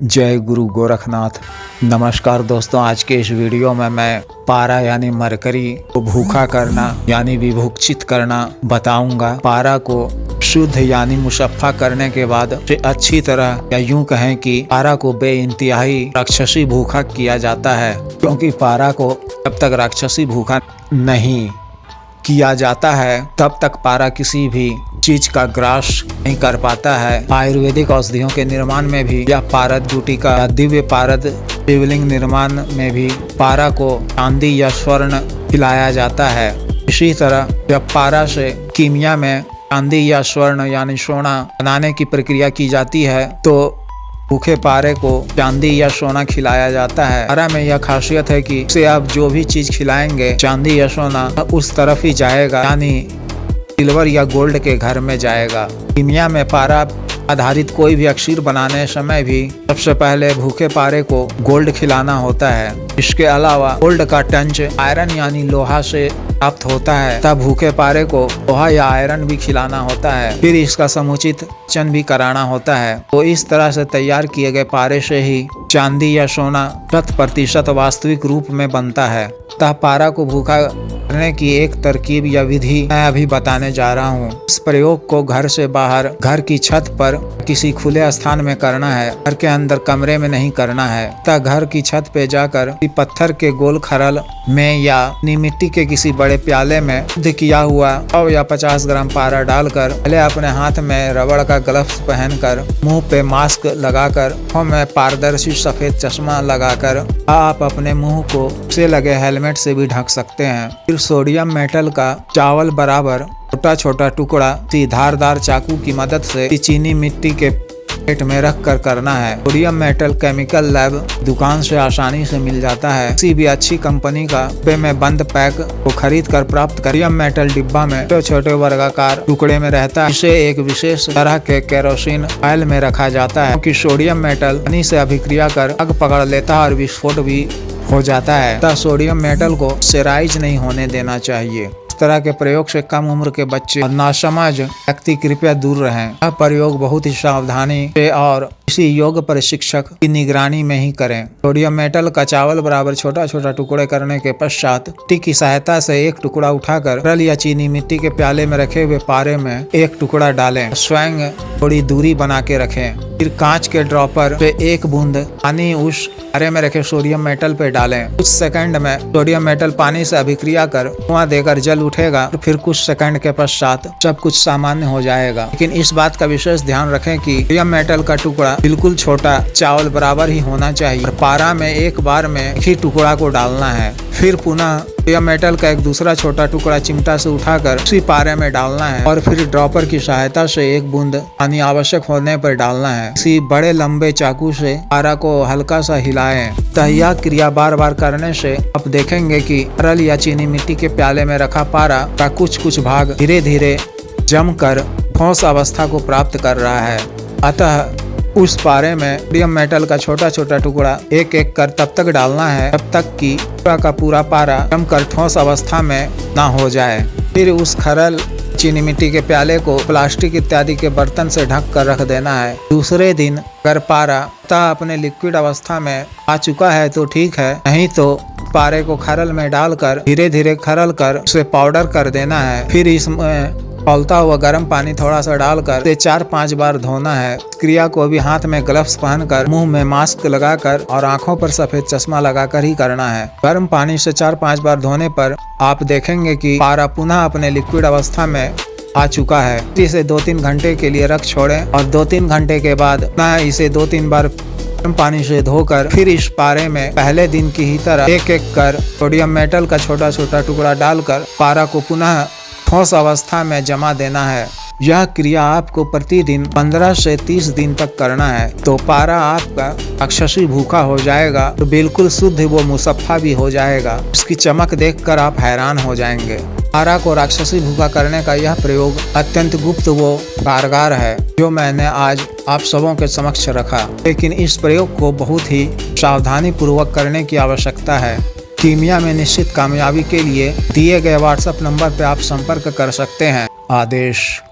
जय गुरु गोरखनाथ। नमस्कार दोस्तों, आज के इस वीडियो में मैं पारा यानी मरकरी को भूखा करना यानी विभुक्षित करना बताऊंगा। पारा को शुद्ध यानी मुशफ़ा करने के बाद अच्छी तरह या यूं कहें कि पारा को बेइंतहाई राक्षसी भूखा किया जाता है, क्योंकि पारा को जब तक राक्षसी भूखा नहीं किया जाता है तब तक पारा किसी भी चीज का ग्रास नहीं कर पाता है। आयुर्वेदिक औषधियों के निर्माण में भी या पारद गुटिका या दिव्य पारद शिवलिंग निर्माण में भी पारा को चांदी या स्वर्ण खिलाया जाता है। इसी तरह जब पारा से कीमिया में चांदी या स्वर्ण यानी सोना बनाने की प्रक्रिया की जाती है तो भूखे पारे को चांदी या सोना खिलाया जाता है। पारा में यह खासियत है कि उसे आप जो भी चीज खिलाएंगे चांदी या सोना उस तरफ ही जाएगा, यानी सिल्वर या गोल्ड के घर में जाएगा। कीमिया में पारा आधारित कोई भी अक्षर बनाने समय भी सबसे पहले भूखे पारे को गोल्ड खिलाना होता है। इसके अलावा गोल्ड का टंच आयरन यानी लोहा से प्राप्त होता है, तब भूखे पारे को लोहा या आयरन भी खिलाना होता है। फिर इसका समुचित पाचन भी कराना होता है। तो इस तरह से तैयार किए गए पारे से ही चांदी या सोना 100% वास्तविक रूप में बनता है। अतः पारा को भूखा करने की एक तरकीब या विधि मैं अभी बताने जा रहा हूँ। इस प्रयोग को घर से बाहर, घर की छत पर, किसी खुले स्थान में करना है। घर के अंदर कमरे में नहीं करना है। तथा घर की छत पे जाकर पत्थर के गोल खरल में या मिट्टी के किसी बड़े प्याले में शुद्ध किया हुआ 100 या 50 ग्राम पारा डालकर पहले अपने हाथ में रबड़ का ग्लव्स पहनकर, मुंह पे मास्क लगाकर, आंखों में पारदर्शी सफेद चश्मा लगाकर आप अपने मुंह को से लगे हेलमेट से भी ढक सकते हैं। फिर सोडियम मेटल का चावल बराबर छोटा छोटा टुकड़ा धारदार चाकू की मदद से चीनी मिट्टी के प्लेट में रख कर करना है। सोडियम मेटल केमिकल लैब दुकान से आसानी से मिल जाता है। किसी भी अच्छी कंपनी का डिब्बे में बंद पैक को खरीद कर प्राप्त कर। सोडियम मेटल डिब्बा में छोटे छोटे वर्गाकार टुकड़े में रहता है। इसे एक विशेष तरह के केरोसिन ऑयल में रखा जाता है, क्योंकि सोडियम मेटल पानी से अभिक्रिया कर आग पकड़ लेता है और विस्फोट भी हो जाता है। तथा सोडियम मेटल को सेराइज नहीं होने देना चाहिए। इस तरह के प्रयोग से कम उम्र के बच्चे और नासमझ व्यक्ति कृपया दूर रहें। यह प्रयोग बहुत ही सावधानी से और किसी योग प्रशिक्षक की निगरानी में ही करें। सोडियम मेटल का चावल बराबर छोटा छोटा टुकड़े करने के पश्चात मिट्टी की सहायता से एक टुकड़ा उठाकर तरल या चीनी मिट्टी के प्याले में रखे हुए पारे में एक टुकड़ा डालें। स्वयं थोड़ी दूरी बना के रखें। फिर कांच के ड्रॉपर से एक बूंद पानी उस पारे में रखे सोडियम मेटल पे डालें। कुछ सेकंड में सोडियम मेटल पानी से अभिक्रिया कर धुआं देकर जल उठेगा। फिर कुछ सेकंड के पश्चात सब कुछ सामान्य हो जाएगा। लेकिन इस बात का विशेष ध्यान रखें कि सोडियम मेटल का टुकड़ा बिल्कुल छोटा चावल बराबर ही होना चाहिए और पारा में एक बार में एक ही टुकड़ा को डालना है। फिर पुनः सोडियम मेटल का एक दूसरा छोटा टुकड़ा चिमटा से उठाकर उसी पारे में डालना है और फिर ड्रॉपर की सहायता से एक बूंद पानी आवश्यक होने पर डालना है। इसी बड़े लंबे चाकू से पारा को हल्का सा हिलाएं। यह क्रिया बार बार करने से आप देखेंगे कि तरल या चीनी मिट्टी के प्याले में रखा पारा का कुछ भाग धीरे धीरे जमकर ठोस अवस्था को प्राप्त कर रहा है। अतः उस पारे में सोडियम मेटल का छोटा छोटा टुकड़ा एक एक कर तब तक डालना है जब तक कि पूरा का पूरा पारा जमकर ठोस अवस्था में ना हो जाए। फिर उस खरल चीनी मिट्टी के प्याले को प्लास्टिक इत्यादि के बर्तन से ढक कर रख देना है। दूसरे दिन अगर पारा अपने लिक्विड अवस्था में आ चुका है तो ठीक है, नहीं तो पारे को खरल में डालकर धीरे धीरे खरल कर उसे पाउडर कर देना है। फिर इसमें खौलता हुआ गर्म पानी थोड़ा सा डालकर 4-5 बार धोना है। क्रिया को भी हाथ में ग्लव्स पहनकर, मुंह में मास्क लगाकर और आंखों पर सफेद चश्मा लगाकर ही करना है। गर्म पानी से 4-5 बार धोने पर आप देखेंगे कि पारा पुनः अपने लिक्विड अवस्था में आ चुका है। इसे 2-3 घंटे के लिए रख छोड़ें और 2-3 घंटे के बाद इसे 2-3 बार गर्म पानी से धोकर फिर इस पारे में पहले दिन की ही तरह एक एक कर सोडियम मेटल का छोटा छोटा टुकड़ा डालकर पारा को पुनः ठोस अवस्था में जमा देना है। यह क्रिया आपको प्रतिदिन 15 से 30 दिन तक करना है तो पारा आपका राक्षसी भूखा हो जाएगा, तो बिल्कुल शुद्ध वो मुशफ़ा भी हो जाएगा। उसकी चमक देखकर आप हैरान हो जाएंगे। पारा को राक्षसी भूखा करने का यह प्रयोग अत्यंत गुप्त व कारगर है जो मैंने आज आप सबों के समक्ष रखा, लेकिन इस प्रयोग को बहुत ही सावधानी पूर्वक करने की आवश्यकता है। कीमिया में निश्चित कामयाबी के लिए दिए गए व्हाट्सएप नंबर पर आप संपर्क कर सकते हैं। आदेश।